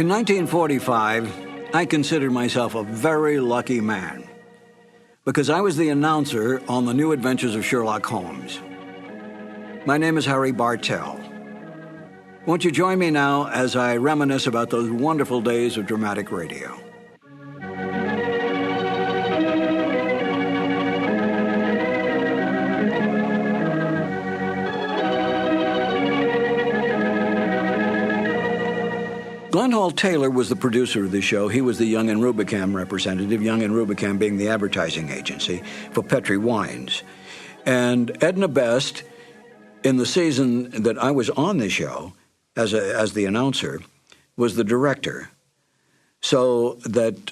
In 1945, I considered myself a very lucky man because I was the announcer on the New Adventures of Sherlock Holmes. My name is Harry Bartell. Won't you join me now as I reminisce about those wonderful days of dramatic radio? Glenn Hall Taylor was the producer of the show. He was the Young and Rubicam representative, Young and Rubicam being the advertising agency for Petri Wines. And Edna Best, in the season that I was on the show as the announcer, was the director. So that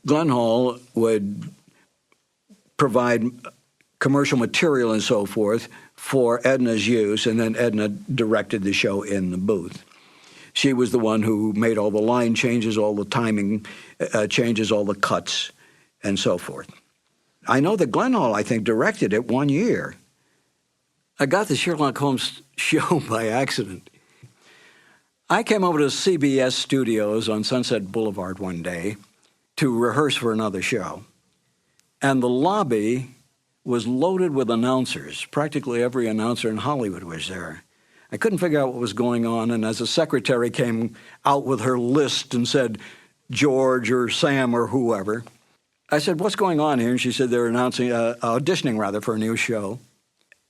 Glenn Hall would provide commercial material and so forth for Edna's use, and then Edna directed the show in the booth. She was the one who made all the line changes, all the timing changes, all the cuts, and so forth. I know that Glenn Hall, I think, directed it one year. I got the Sherlock Holmes show by accident. I came over to CBS Studios on Sunset Boulevard one day to rehearse for another show, and the lobby was loaded with announcers. Practically every announcer in Hollywood was there. I couldn't figure out what was going on, and as the secretary came out with her list and said George or Sam or whoever, I said, "What's going on here?" And she said, "They're auditioning for a new show."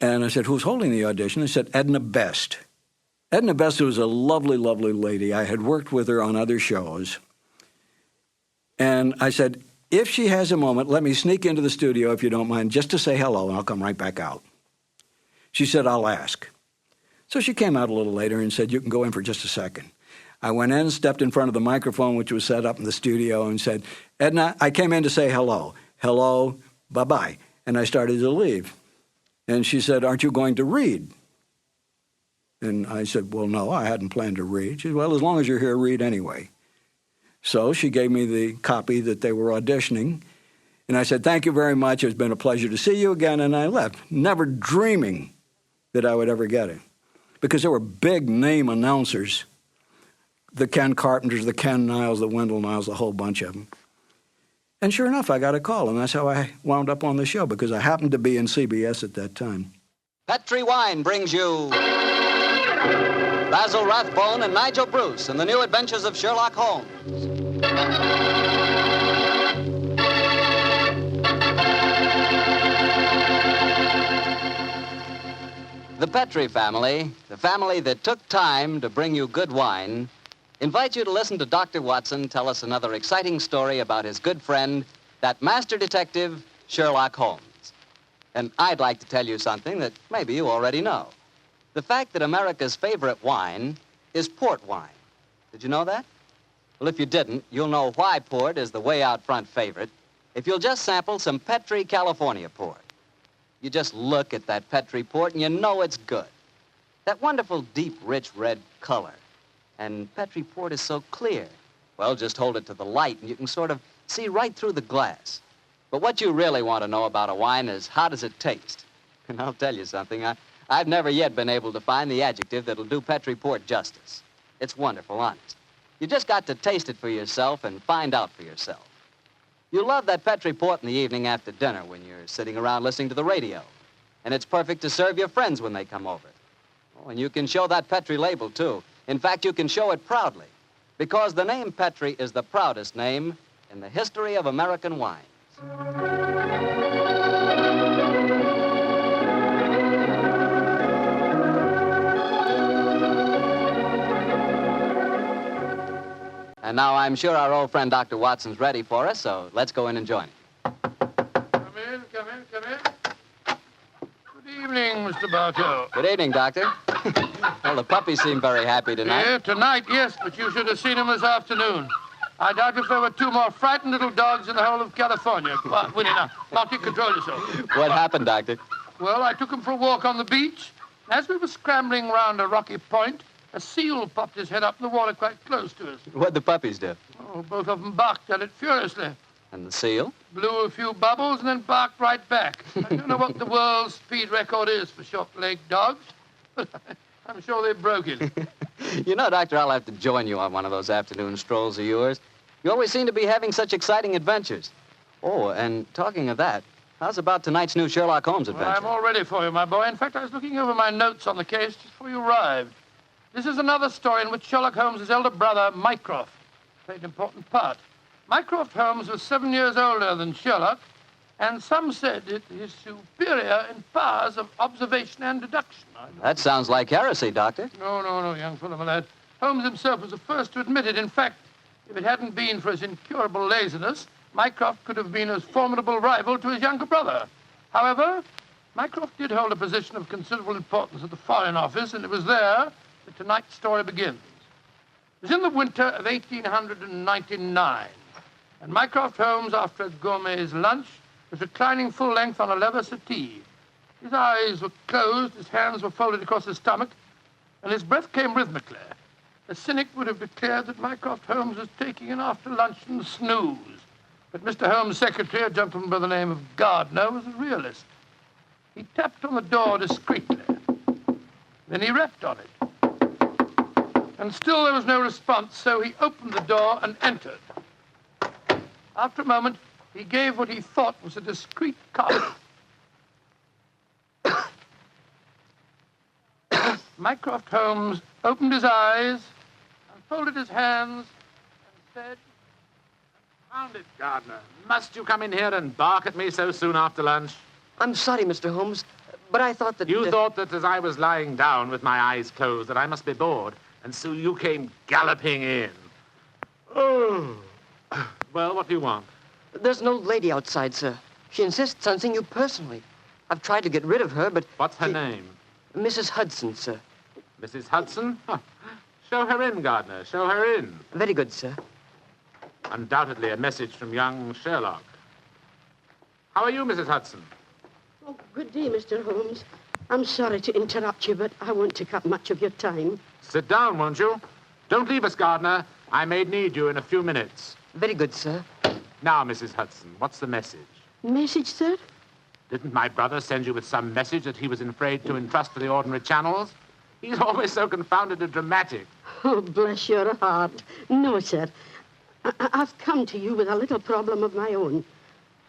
And I said, "Who's holding the audition?" They said, "Edna Best." Edna Best was a lovely, lovely lady. I had worked with her on other shows. And I said, "If she has a moment, let me sneak into the studio, if you don't mind, just to say hello, and I'll come right back out." She said, "I'll ask." So she came out a little later and said, "You can go in for just a second." I went in, stepped in front of the microphone, which was set up in the studio, and said, "Edna, I came in to say hello. Hello, bye-bye." And I started to leave. And she said, "Aren't you going to read?" And I said, "Well, no, I hadn't planned to read." She said, "Well, as long as you're here, read anyway." So she gave me the copy that they were auditioning. And I said, "Thank you very much. It's been a pleasure to see you again." And I left, never dreaming that I would ever get it. Because there were big-name announcers, the Ken Carpenters, the Ken Niles, the Wendell Niles, a whole bunch of them. And sure enough, I got a call, and that's how I wound up on the show, because I happened to be in CBS at that time. Petri Wine brings you Basil Rathbone and Nigel Bruce in the New Adventures of Sherlock Holmes. The Petri family, the family that took time to bring you good wine, invites you to listen to Dr. Watson tell us another exciting story about his good friend, that master detective, Sherlock Holmes. And I'd like to tell you something that maybe you already know. The fact that America's favorite wine is port wine. Did you know that? Well, if you didn't, you'll know why port is the way out front favorite if you'll just sample some Petri California port. You just look at that Petri port and you know it's good. That wonderful, deep, rich red color. And Petri port is so clear. Well, just hold it to the light and you can sort of see right through the glass. But what you really want to know about a wine is, how does it taste? And I'll tell you something, I've never yet been able to find the adjective that'll do Petri port justice. It's wonderful, honest. You just got to taste it for yourself and find out for yourself. You love that Petri port in the evening after dinner when you're sitting around listening to the radio. And it's perfect to serve your friends when they come over. Oh, and you can show that Petri label, too. In fact, you can show it proudly, because the name Petri is the proudest name in the history of American wines. And now I'm sure our old friend Dr. Watson's ready for us, so let's go in and join him. Come in. Good evening, Mr. Bartow. Good evening, Doctor. Well, the puppies seem very happy tonight. Yeah, tonight, yes, but you should have seen them this afternoon. I doubt if there were two more frightened little dogs in the whole of California. Come on, Winnie, now you control yourself. What happened, Doctor? Well, I took them for a walk on the beach. As we were scrambling round a rocky point, a seal popped his head up in the water quite close to us. What'd the puppies do? Oh, both of them barked at it furiously. And the seal? Blew a few bubbles and then barked right back. I don't know what the world's speed record is for short-legged dogs, but I'm sure they broke it. You know, Doctor, I'll have to join you on one of those afternoon strolls of yours. You always seem to be having such exciting adventures. Oh, and talking of that, how's about tonight's new Sherlock Holmes adventure? Well, I'm all ready for you, my boy. In fact, I was looking over my notes on the case just before you arrived. This is another story in which Sherlock Holmes' elder brother, Mycroft, played an important part. Mycroft Holmes was 7 years older than Sherlock, and some said it is superior in powers of observation and deduction. That sounds like heresy, Doctor. No, young fellow, my lad. Holmes himself was the first to admit it. In fact, if it hadn't been for his incurable laziness, Mycroft could have been a formidable rival to his younger brother. However, Mycroft did hold a position of considerable importance at the Foreign Office, and it was there that tonight's story begins. It was in the winter of 1899, and Mycroft Holmes, after a gourmet's lunch, was reclining full length on a leather settee. His eyes were closed, his hands were folded across his stomach, and his breath came rhythmically. A cynic would have declared that Mycroft Holmes was taking an after-luncheon snooze. But Mr. Holmes' secretary, a gentleman by the name of Gardner, was a realist. He tapped on the door discreetly. Then he rapped on it. And still there was no response, so he opened the door and entered. After a moment, he gave what he thought was a discreet cough. Mycroft Holmes opened his eyes and folded his hands and said, "Confound it, Gardner. Must you come in here and bark at me so soon after lunch?" I'm sorry, Mr. Holmes, but I thought that... You thought that as I was lying down with my eyes closed that I must be bored, and so you came galloping in. Oh. Well, what do you want? There's an old lady outside, sir. She insists on seeing you personally. I've tried to get rid of her, but... What's her name? Mrs. Hudson, sir. Mrs. Hudson? Huh. Show her in, Gardner. Show her in. Very good, sir. Undoubtedly a message from young Sherlock. How are you, Mrs. Hudson? Oh, good day, Mr. Holmes. I'm sorry to interrupt you, but I won't take up much of your time. Sit down, won't you? Don't leave us, Gardner. I may need you in a few minutes. Very good, sir. Now, Mrs. Hudson, what's the message? Message, sir? Didn't my brother send you with some message that he was afraid to entrust to the ordinary channels? He's always so confoundedly dramatic. Oh, bless your heart. No, sir. I've come to you with a little problem of my own.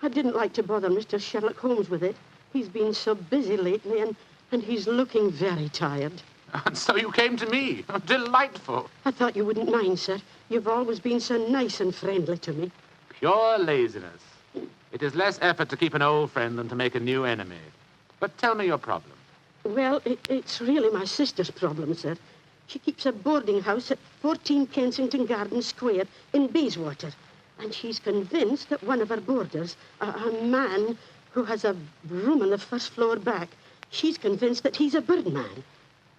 I didn't like to bother Mr. Sherlock Holmes with it. He's been so busy lately, and he's looking very tired. And so you came to me. Delightful. I thought you wouldn't mind, sir. You've always been so nice and friendly to me. Pure laziness. It is less effort to keep an old friend than to make a new enemy. But tell me your problem. Well, it's really my sister's problem, sir. She keeps a boarding house at 14 Kensington Gardens Square in Bayswater. And she's convinced that one of her boarders, a man who has a room on the first floor back, she's convinced that he's a birdman.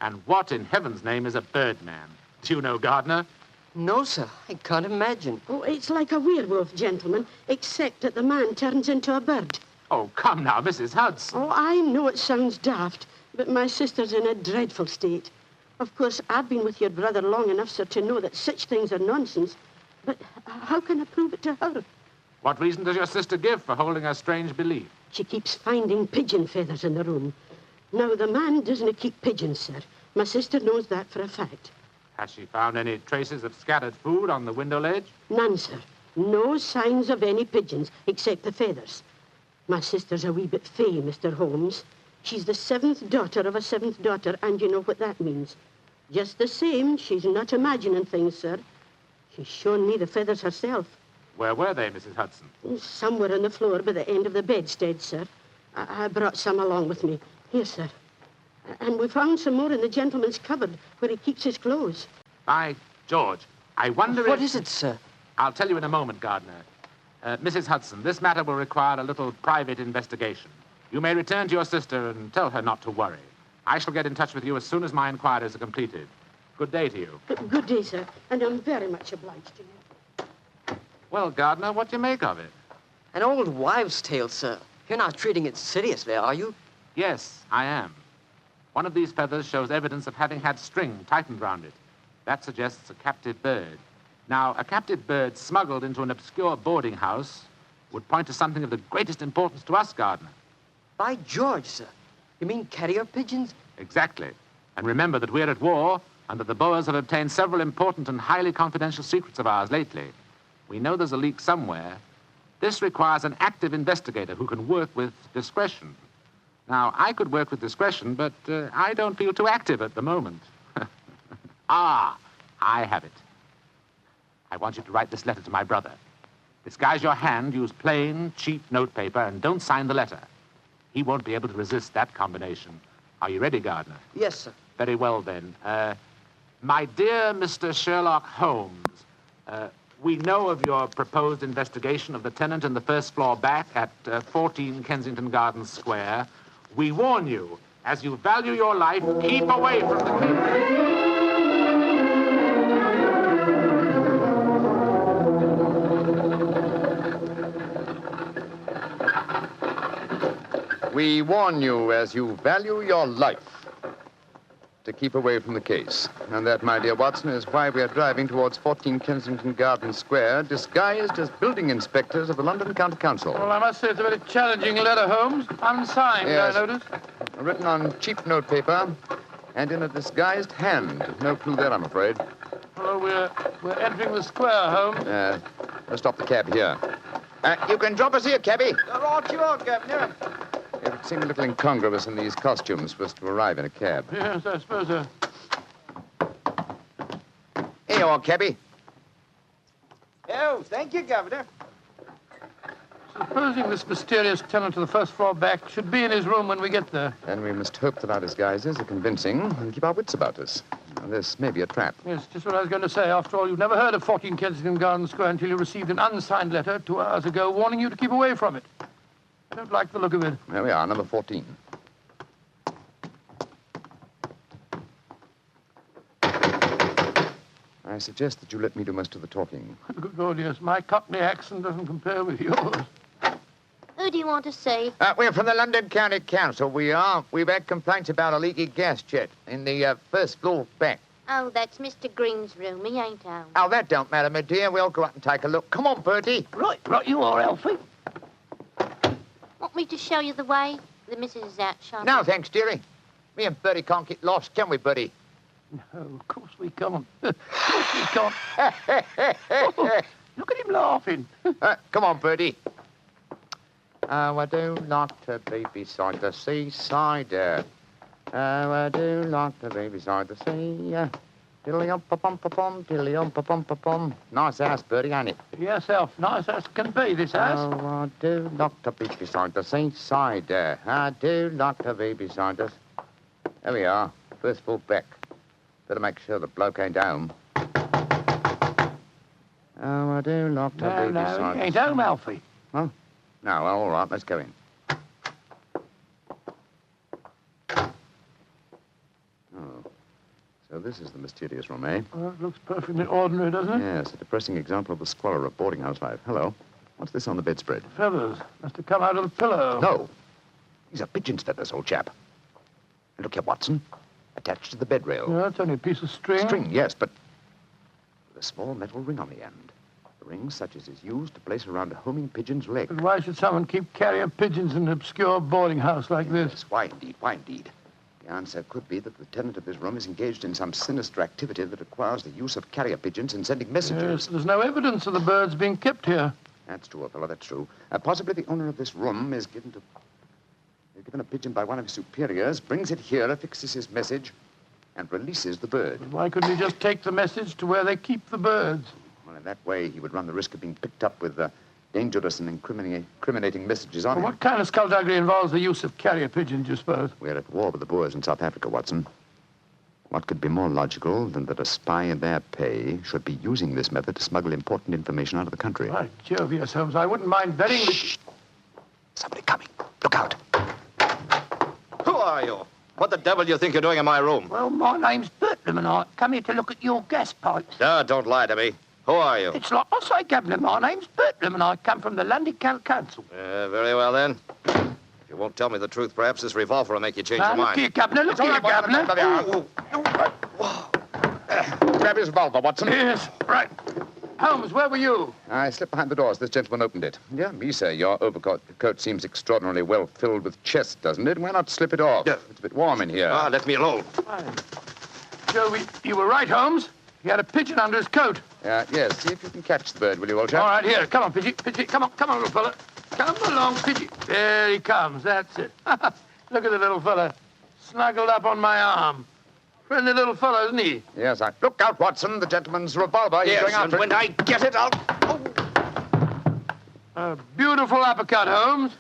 And what in heaven's name is a birdman? Do you know, Gardner? No, sir. I can't imagine. Oh, it's like a werewolf, gentlemen, except that the man turns into a bird. Oh, come now, Mrs. Hudson. Oh, I know it sounds daft, but my sister's in a dreadful state. Of course, I've been with your brother long enough, sir, to know that such things are nonsense. But how can I prove it to her? What reason does your sister give for holding a strange belief? She keeps finding pigeon feathers in the room. Now, the man doesn't keep pigeons, sir. My sister knows that for a fact. Has she found any traces of scattered food on the window ledge? None, sir. No signs of any pigeons, except the feathers. My sister's a wee bit fey, Mr. Holmes. She's the 7th daughter of a 7th daughter, and you know what that means. Just the same, she's not imagining things, sir. She's shown me the feathers herself. Where were they, Mrs. Hudson? Somewhere on the floor by the end of the bedstead, sir. I brought some along with me. Here, sir. And we found some more in the gentleman's cupboard where he keeps his clothes. By George, I wonder What is it, sir? I'll tell you in a moment, Gardner. Mrs. Hudson, this matter will require a little private investigation. You may return to your sister and tell her not to worry. I shall get in touch with you as soon as my inquiries are completed. Good day to you. Good day, sir, and I'm very much obliged to you. Well, Gardner, what do you make of it? An old wives' tale, sir. You're not treating it seriously, are you? Yes, I am. One of these feathers shows evidence of having had string tightened round it. That suggests a captive bird. Now, a captive bird smuggled into an obscure boarding house would point to something of the greatest importance to us, Gardner. By George, sir. You mean carrier pigeons? Exactly. And remember that we're at war, and that the Boers have obtained several important and highly confidential secrets of ours lately. We know there's a leak somewhere. This requires an active investigator who can work with discretion. Now, I could work with discretion, but I don't feel too active at the moment. Ah, I have it. I want you to write this letter to my brother. Disguise your hand, use plain, cheap notepaper, and don't sign the letter. He won't be able to resist that combination. Are you ready, Gardner? Yes, sir. Very well, then. My dear Mr. Sherlock Holmes, we know of your proposed investigation of the tenant in the first floor back at 14 Kensington Gardens Square. We warn you, as you value your life, keep away from the case. We warn you, as you value your life, to keep away from the case. And that, my dear Watson, is why we are driving towards 14 Kensington Gardens Square, disguised as building inspectors of the London County Council. Well, I must say it's a very challenging letter, Holmes. Unsigned, Yes. I notice. Written on cheap notepaper and in a disguised hand. No clue there, I'm afraid. Well, we're entering the square, Holmes. Let's stop the cab here. You can drop us here, cabby. Right you are, Governor. It would seem a little incongruous in these costumes for us to arrive in a cab. Yes, I suppose so. Here you are, cabby. Oh, thank you, Governor. Supposing this mysterious tenant of the first floor back should be in his room when we get there. Then we must hope that our disguises are convincing and keep our wits about us. Now, this may be a trap. Yes, just what I was going to say. After all, you've never heard of 14 Kensington Gardens Square until you received an unsigned letter 2 hours ago warning you to keep away from it. I don't like the look of it. There we are, number 14. I suggest that you let me do most of the talking. Good Lord, yes. My Cockney accent doesn't compare with yours. Who do you want to see? We're from the London County Council, we are. We've had complaints about a leaky gas jet in the first floor back. Oh, that's Mr. Green's room. He ain't home. Oh, that don't matter, my dear. We'll go up and take a look. Come on, Bertie. Right you are, Elfie. Want me to show you the way? The missus is out shopping. No, thanks, dearie. Me and Bertie can't get lost, can we, Bertie? No, of course we can't. Of course we can't. Oh, look at him laughing. Come on, Bertie. Oh, I do like to be beside the seaside. Oh, I do like to be beside the sea. Dilly-um-pa-pum-pa-pum, dilly-um-pa-pum-pa-pum. Nice house, Bertie, ain't it? Yes, Elf. Nice as can be, this house. Oh, I do like to be beside the seaside. I do like to be beside us. There we are. First floor back. Better make sure the bloke ain't home. Oh, I do like to be beside... No, he ain't home, Alfie. Huh? No, well, all right, let's go in. Oh, so this is the mysterious room, eh? Well, it looks perfectly ordinary, doesn't it? Yes, a depressing example of the squalor of boarding house life. Hello. What's this on the bedspread? Feathers. Must have come out of the pillow. No. These are pigeon's feathers, old chap. And look here, Watson. Attached to the bed rail. No, it's only a piece of string. String, yes, but with a small metal ring on the end. A ring such as is used to place around a homing pigeon's leg. But why should someone keep carrier pigeons in an obscure boarding house like this? Yes, why indeed, why indeed? The answer could be that the tenant of this room is engaged in some sinister activity that requires the use of carrier pigeons in sending messages. Yes, there's no evidence of the birds being kept here. That's true, old fellow, that's true. Possibly the owner of this room is given a pigeon by one of his superiors, brings it here, affixes his message, and releases the bird. But why couldn't he just take the message to where they keep the birds? Well, in that way, he would run the risk of being picked up with dangerous and incriminating messages on him. What kind of skullduggery involves the use of carrier pigeons, you suppose? We're at war with the Boers in South Africa, Watson. What could be more logical than that a spy in their pay should be using this method to smuggle important information out of the country? By Jove, yes, Holmes. I wouldn't mind betting that... Shh! Somebody coming. Look out. Who are you? What the devil do you think you're doing in my room? Well, my name's Bertram, and I come here to look at your gas pipes. No, don't lie to me. Who are you? It's like I say, Governor, my name's Bertram, and I come from the London County Council. Very well, then. If you won't tell me the truth, perhaps this revolver will make you change your Look mind. here, Governor, look here, Governor. Grab his revolver, Watson. Yes, right. Holmes, where were you? I slipped behind the doors. This gentleman opened it. Yeah, me, sir. Your overcoat seems extraordinarily well filled with chest, doesn't it? Why not slip it off? Yeah. It's a bit warm in here. Let me alone. So you were right, Holmes. He had a pigeon under his coat. Yes, see if you can catch the bird, will you, old chap? All right, here. Come on, Pigeon. Pigeon, come on, little fella. Come along, Pigeon. There he comes. That's it. Look at the little fella. Snuggled up on my arm. Friendly little fellow, isn't he? Yes, Look out, Watson. The gentleman's revolver. He's going after it. When I get it, I'll... A beautiful uppercut, Holmes.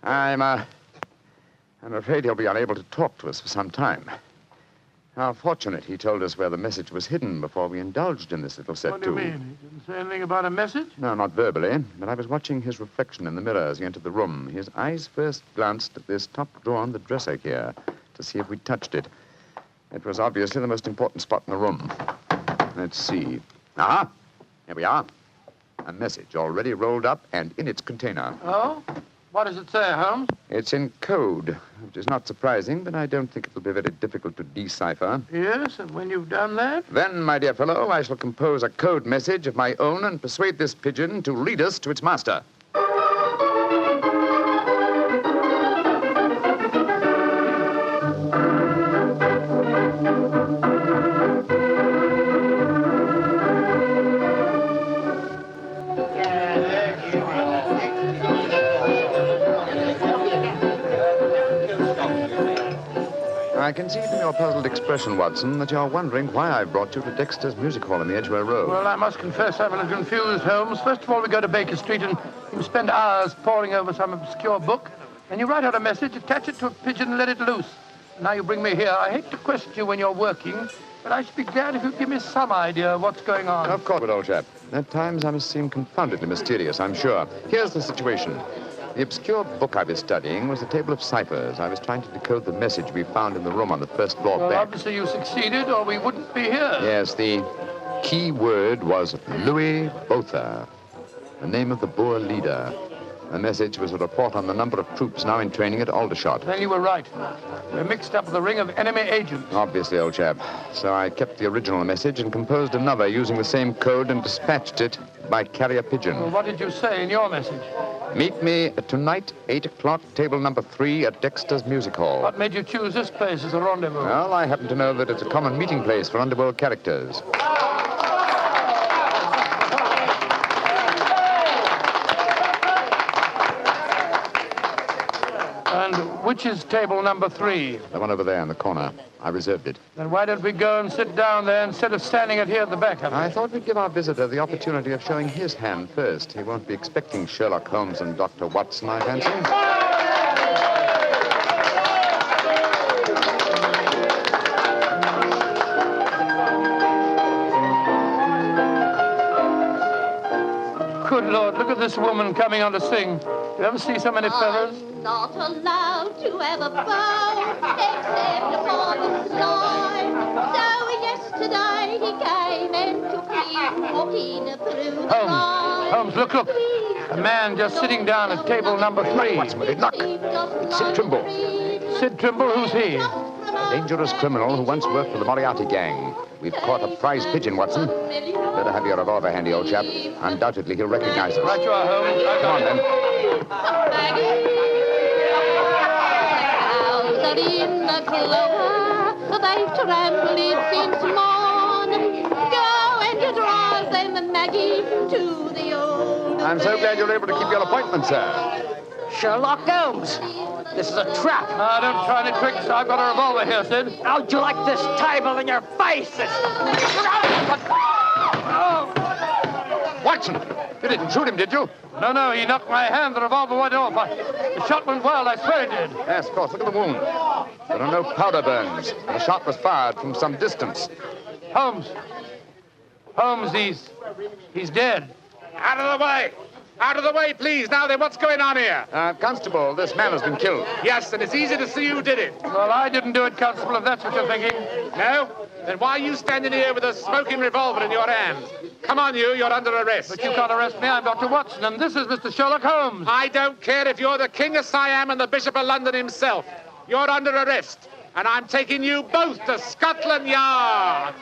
I'm afraid he'll be unable to talk to us for some time. How fortunate he told us where the message was hidden before we indulged in this little set, What do you mean? He didn't say anything about a message? No, not verbally, but I was watching his reflection in the mirror as he entered the room. His eyes first glanced at this top drawer on the dresser here to see if we touched it. It was obviously the most important spot in the room. Let's see. Here we are. A message already rolled up and in its container. Oh? What does it say, Holmes? It's in code, which is not surprising, but I don't think it'll be very difficult to decipher. Yes, and when you've done that? Then, my dear fellow, I shall compose a code message of my own and persuade this pigeon to lead us to its master. I can see from your puzzled expression, Watson, that you're wondering why I brought you to Dexter's Music Hall in the Edgware Road. Well, I must confess I'm a little confused, Holmes. First of all, we go to Baker Street and you spend hours poring over some obscure book. Then you write out a message, attach it to a pigeon, and let it loose. Now you bring me here. I hate to question you when you're working, but I should be glad if you'd give me some idea of what's going on. Of course, old chap. At times I must seem confoundedly mysterious, I'm sure. Here's the situation. The obscure book I was studying was a table of ciphers. I was trying to decode the message we found in the room on the first floor Well, back. obviously you succeeded, or we wouldn't be here. Yes, the key word was Louis Botha, the name of the Boer leader. The message was a report on the number of troops now in training at Aldershot. Then you were right. We're mixed up with a ring of enemy agents. Obviously, old chap. So I kept the original message and composed another using the same code and dispatched it by carrier pigeon. Well, what did you say in your message? Meet me tonight, 8 o'clock, table number 3 at Dexter's Music Hall. What made you choose this place as a rendezvous? Well, I happen to know that it's a common meeting place for underworld characters. And which is table number 3? The one over there in the corner. I reserved it. Then why don't we go and sit down there instead of standing it here at the back? I thought we'd give our visitor the opportunity of showing his hand first. He won't be expecting Sherlock Holmes and Dr. Watson, I fancy. Good Lord, look at this woman coming on to sing. You ever see so many feathers? I'm not allowed to have a bow except upon the side. So yesterday he came and took me walking through the night. Holmes, look. A man just sitting down at table number 3. What's with it? Look. It's Sid Trimble. Sid Trimble, who's he? A dangerous criminal who once worked for the Moriarty gang. We've caught a prize pigeon, Watson. Better have your revolver handy, old chap. Undoubtedly, he'll recognize us. Right you are, Holmes. Come on, then. Out in the clover, they've trampled it since morning. Go and drive them, Maggie, to the old... I'm so glad you're able to keep your appointment, sir. Sherlock Holmes. This is a trap. Now, don't try any tricks. I've got a revolver here, Sid. How'd you like this table in your face? Watson! You didn't shoot him, did you? No, he knocked my hand. The revolver went off. The shot went well. I swear it did. Yes, of course. Look at the wound. There are no powder burns. The shot was fired from some distance. Holmes, he's dead. Out of the way! Out of the way, please. Now then, what's going on here? Constable, this man has been killed. Yes, and it's easy to see who did it. Well, I didn't do it, Constable, if that's what you're thinking. No? Then why are you standing here with a smoking revolver in your hand? Come on, you're under arrest. But you can't arrest me. I'm Dr. Watson, and this is Mr. Sherlock Holmes. I don't care if you're the King of Siam and the Bishop of London himself. You're under arrest, and I'm taking you both to Scotland Yard.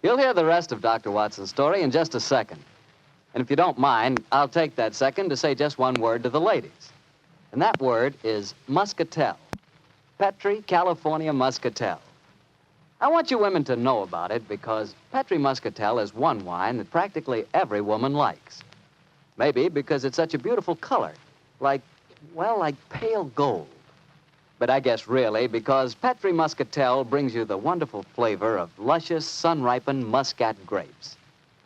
You'll hear the rest of Dr. Watson's story in just a second. And if you don't mind, I'll take that second to say just one word to the ladies. And that word is muscatel. Petri California Muscatel. I want you women to know about it because Petri Muscatel is one wine that practically every woman likes. Maybe because it's such a beautiful color, like pale gold. But I guess really because Petri Muscatel brings you the wonderful flavor of luscious, sun-ripened Muscat grapes.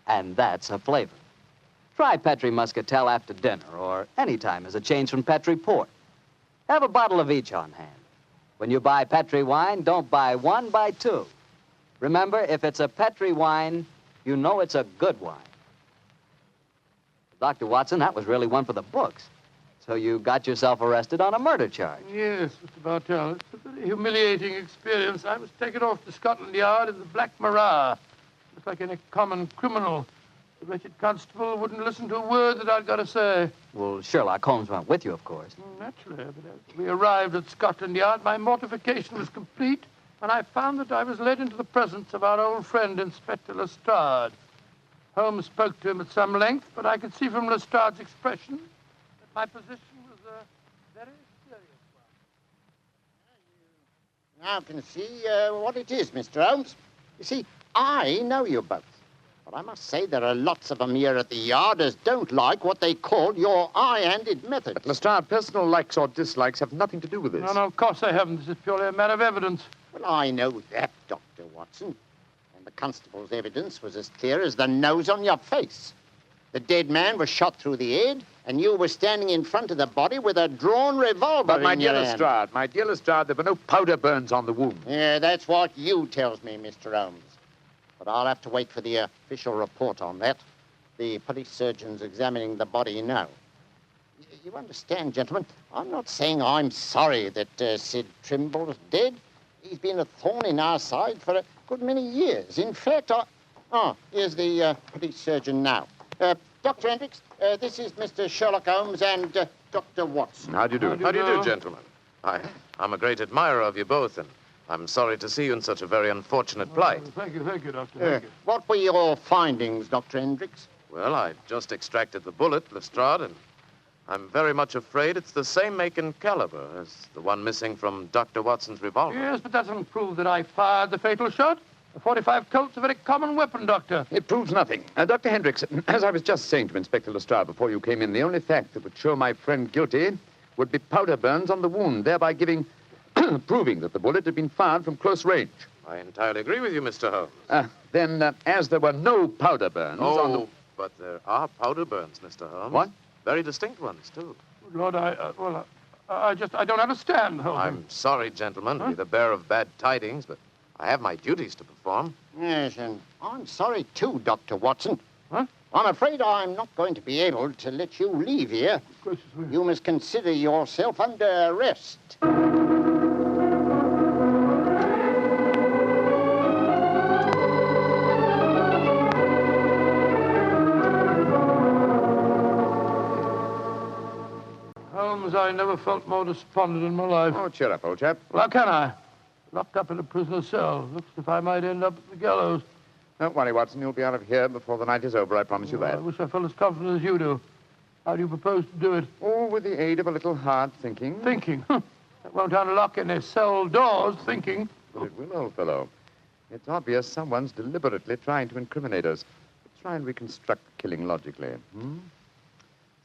And that's a flavor. Try Petri Muscatel after dinner or any time as a change from Petri port. Have a bottle of each on hand. When you buy Petri wine, don't buy one, buy two. Remember, if it's a Petri wine, you know it's a good wine. Dr. Watson, that was really one for the books. So you got yourself arrested on a murder charge. Yes, Mr. Bartell. It's a very humiliating experience. I was taken off to Scotland Yard in the Black Maria, just like any common criminal. The wretched constable wouldn't listen to a word that I'd got to say. Well, Sherlock Holmes went with you, of course. Naturally, but as we arrived at Scotland Yard, my mortification was complete when I found that I was led into the presence of our old friend, Inspector Lestrade. Holmes spoke to him at some length, but I could see from Lestrade's expression that my position was a very serious one. Now can see what it is, Mr. Holmes. You see, I know you both. But I must say there are lots of them here at the yard as don't like what they call your high-handed methods. But, Lestrade, personal likes or dislikes have nothing to do with this. No, of course I haven't. This is purely a matter of evidence. Well, I know that, Dr. Watson. And the constable's evidence was as clear as the nose on your face. The dead man was shot through the head, and you were standing in front of the body with a drawn revolver But, in your hand. my dear Lestrade, there were no powder burns on the wound. Yeah, that's what you tells me, Mr. Holmes. But I'll have to wait for the official report on that. The police surgeon's examining the body now. You understand, gentlemen, I'm not saying I'm sorry that Sid Trimble's dead. He's been a thorn in our side for a good many years. In fact, here's the police surgeon now. Dr. Hendricks, this is Mr. Sherlock Holmes and Dr. Watson. How do you do? How do you do, gentlemen? I'm a great admirer of you both, and I'm sorry to see you in such a very unfortunate plight. Thank you, Doctor. Thank you. What were your findings, Dr. Hendricks? Well, I just extracted the bullet, Lestrade, and I'm very much afraid it's the same make and caliber as the one missing from Dr. Watson's revolver. Yes, but that doesn't prove that I fired the fatal shot. A 45 Colt's a very common weapon, Doctor. It proves nothing. Dr. Hendricks, as I was just saying to Inspector Lestrade before you came in, the only fact that would show my friend guilty would be powder burns on the wound, thereby proving that the bullet had been fired from close range. I entirely agree with you, Mr. Holmes. Then, as there were no powder burns on the... but there are powder burns, Mr. Holmes. What? Very distinct ones, too. Lord, I don't understand. I'm sorry, gentlemen, to be the bearer of bad tidings, but I have my duties to perform. Yes, and I'm sorry too, Dr. Watson. Huh? I'm afraid I'm not going to be able to let you leave here. Of course, you must consider yourself under arrest. Holmes, I never felt more despondent in my life. Oh, cheer up, old chap. Well, how can I? Locked up in a prisoner's cell. Looks as if I might end up at the gallows. Don't worry, Watson. You'll be out of here before the night is over, I promise you that. I wish I felt as confident as you do. How do you propose to do it? Oh, with the aid of a little hard thinking. Thinking? That won't unlock any cell doors, thinking. But it will, old fellow. It's obvious someone's deliberately trying to incriminate us. Let's try and reconstruct the killing logically.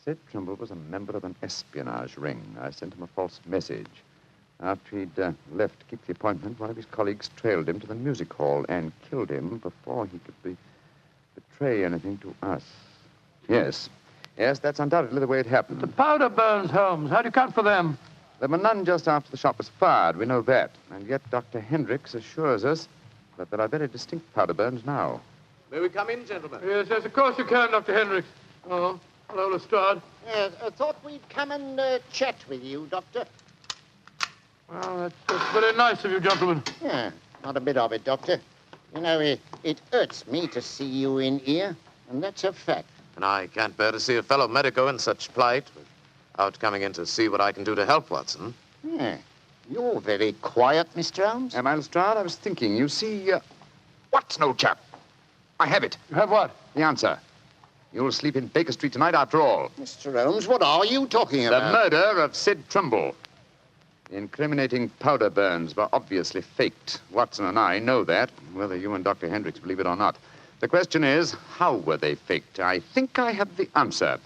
Sid Trimble was a member of an espionage ring. I sent him a false message. After he'd left to keep the appointment, one of his colleagues trailed him to the music hall and killed him before he could betray anything to us. Yes, that's undoubtedly the way it happened. The powder burns, Holmes. How do you account for them? There were none just after the shot was fired. We know that. And yet Dr. Hendricks assures us that there are very distinct powder burns now. May we come in, gentlemen? Yes, of course you can, Dr. Hendricks. Oh, hello, Lestrade. Yes, I thought we'd come and chat with you, Doctor. Well, that's very nice of you, gentlemen. Yeah, not a bit of it, Doctor. You know, it hurts me to see you in here, and that's a fact. And I can't bear to see a fellow medico in such plight without coming in to see what I can do to help, Watson. Yeah, you're very quiet, Mr. Holmes. Am I, Lestrade? I was thinking, you see, Watson, old chap. I have it. You have what? The answer. You'll sleep in Baker Street tonight after all. Mr. Holmes, what are you talking The about? murder of Sid Trimble. The incriminating powder burns were obviously faked. Watson and I know that, whether you and Dr. Hendricks believe it or not. The question is, how were they faked? I think I have the answer.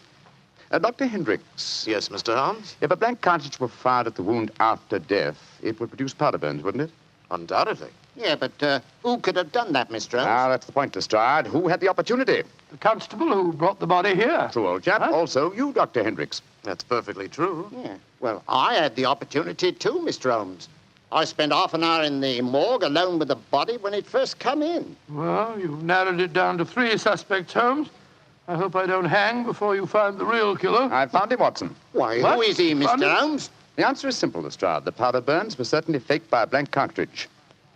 Dr. Hendricks. Yes, Mr. Holmes? If a blank cartridge were fired at the wound after death, it would produce powder burns, wouldn't it? Undoubtedly. Yeah, but who could have done that, Mr. Holmes? Ah, that's the point, Lestrade. Who had the opportunity? The constable who brought the body here. True, old chap. Huh? Also, you, Dr. Hendricks. That's perfectly true. Yeah, well, I had the opportunity too, Mr. Holmes. I spent half an hour in the morgue alone with the body when it first come in. Well, you've narrowed it down to 3 suspects, Holmes. I hope I don't hang before you find the real killer. I found him, Watson. Why, What? who is he, Mr. Found him? Holmes? The answer is simple, Lestrade. The powder burns were certainly faked by a blank cartridge.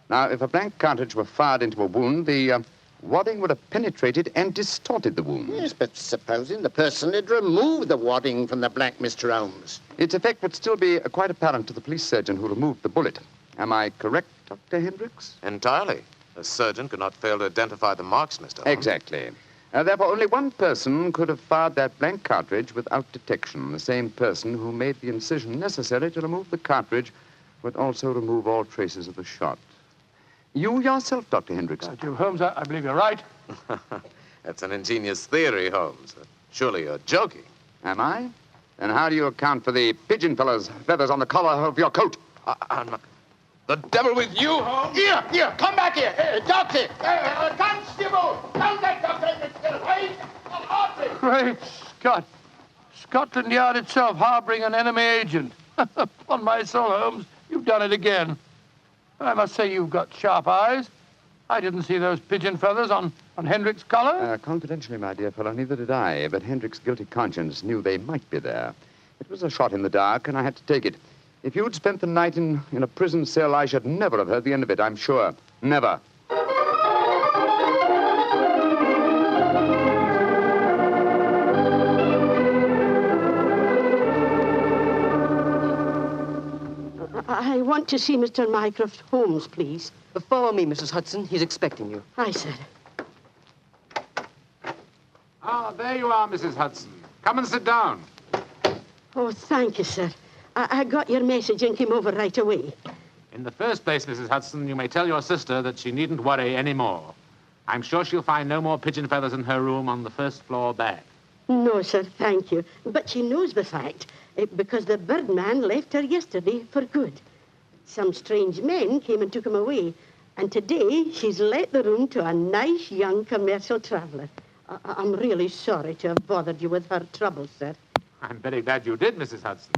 Now, if a blank cartridge were fired into a wound, the wadding would have penetrated and distorted the wound. Yes, but supposing the person had removed the wadding from the blank, Mr. Holmes. Its effect would still be quite apparent to the police surgeon who removed the bullet. Am I correct, Dr. Hendricks? Entirely. A surgeon could not fail to identify the marks, Mr. Holmes. Exactly. Therefore, only one person could have fired that blank cartridge without detection. The same person who made the incision necessary to remove the cartridge would also remove all traces of the shot. You yourself, Dr. Hendricks. Jim Holmes, I believe you're right. That's an ingenious theory, Holmes. Surely you're joking. Am I? Then how do you account for the pigeon fellow's feathers on the collar of your coat? I'm not... The devil with you, Holmes? Here, come back here. Doctor, constable, don't let Dr. Hendricks get away. Great Scott. Scotland Yard itself harboring an enemy agent. Upon my soul, Holmes, you've done it again. I must say you've got sharp eyes. I didn't see those pigeon feathers on Hendricks' collar. Confidentially, my dear fellow, neither did I. But Hendricks' guilty conscience knew they might be there. It was a shot in the dark, and I had to take it. If you'd spent the night in a prison cell, I should never have heard the end of it, I'm sure. Never. I want to see Mr. Mycroft Holmes, please. Follow me, Mrs. Hudson. He's expecting you. Aye, sir. Ah, there you are, Mrs. Hudson. Come and sit down. Oh, thank you, sir. I got your message and came over right away. In the first place, Mrs. Hudson, you may tell your sister that she needn't worry any more. I'm sure she'll find no more pigeon feathers in her room on the first floor back. No, sir, thank you. But she knows the fact, because the birdman left her yesterday for good. Some strange men came and took him away, and today she's let the room to a nice young commercial traveller. I'm really sorry to have bothered you with her troubles, sir. I'm very glad you did, Mrs. Hudson.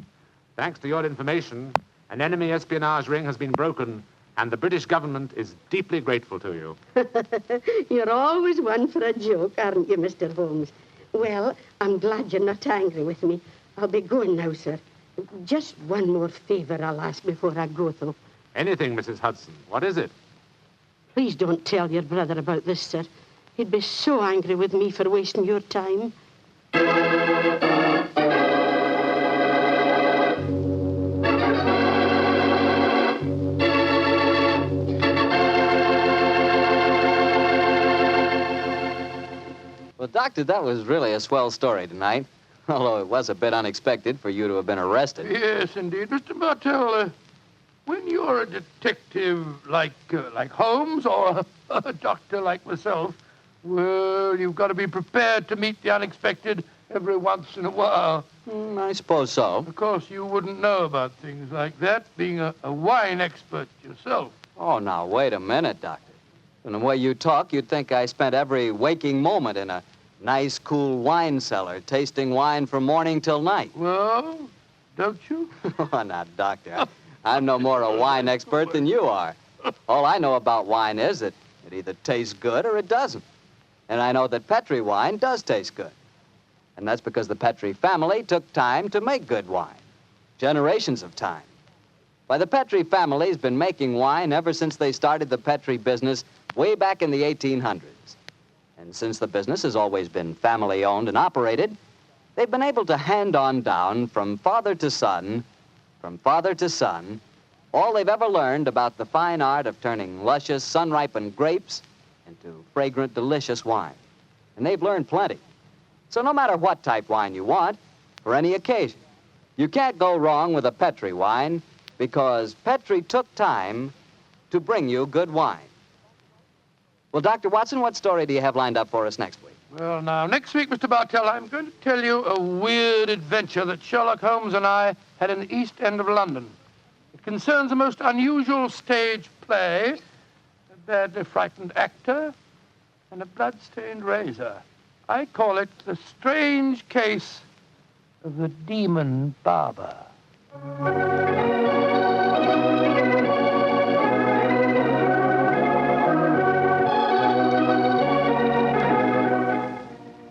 Thanks to your information, an enemy espionage ring has been broken, and the British government is deeply grateful to you. You're always one for a joke, aren't you, Mr. Holmes? Well, I'm glad you're not angry with me. I'll be going now, sir. Just one more favor I'll ask before I go, though. Anything, Mrs. Hudson. What is it? Please don't tell your brother about this, sir. He'd be so angry with me for wasting your time. Well, Doctor, that was really a swell story tonight. Although it was a bit unexpected for you to have been arrested. Yes, indeed. Mr. Martell, when you're a detective like Holmes or a doctor like myself, well, you've got to be prepared to meet the unexpected every once in a while. I suppose so. Of course, you wouldn't know about things like that, being a wine expert yourself. Oh, now, wait a minute, Doctor. From the way you talk, you'd think I spent every waking moment in a nice, cool wine cellar, tasting wine from morning till night. Well, don't you? Oh, now, Doctor, I'm no more a wine expert than you are. All I know about wine is that it either tastes good or it doesn't. And I know that Petri wine does taste good. And that's because the Petri family took time to make good wine. Generations of time. Why, the Petri family's been making wine ever since they started the Petri business way back in the 1800s. And since the business has always been family-owned and operated, they've been able to hand on down from father to son, all they've ever learned about the fine art of turning luscious, sun-ripened grapes into fragrant, delicious wine. And they've learned plenty. So no matter what type wine you want, for any occasion, you can't go wrong with a Petri wine because Petri took time to bring you good wine. Well, Dr. Watson, what story do you have lined up for us next week? Well, now, next week, Mr. Bartell, I'm going to tell you a weird adventure that Sherlock Holmes and I had in the East End of London. It concerns a most unusual stage play, a badly frightened actor, and a blood-stained razor. I call it The Strange Case of the Demon Barber.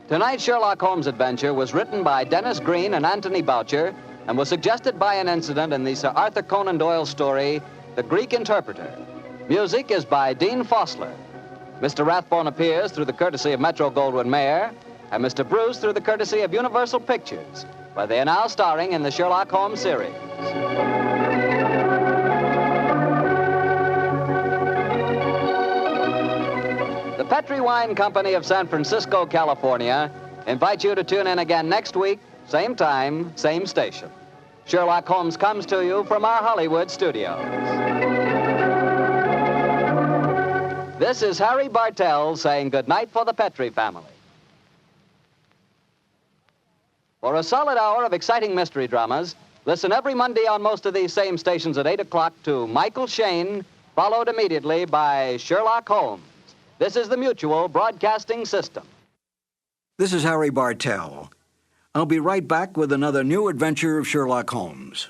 Tonight's Sherlock Holmes adventure was written by Dennis Green and Anthony Boucher and was suggested by an incident in the Sir Arthur Conan Doyle story, The Greek Interpreter. Music is by Dean Fossler. Mr. Rathbone appears through the courtesy of Metro-Goldwyn-Mayer and Mr. Bruce through the courtesy of Universal Pictures, where they are now starring in the Sherlock Holmes series. The Petri Wine Company of San Francisco, California, invites you to tune in again next week, same time, same station. Sherlock Holmes comes to you from our Hollywood studios. This is Harry Bartell saying goodnight for the Petri family. For a solid hour of exciting mystery dramas, listen every Monday on most of these same stations at 8 o'clock to Michael Shayne, followed immediately by Sherlock Holmes. This is the Mutual Broadcasting System. This is Harry Bartell. I'll be right back with another new adventure of Sherlock Holmes.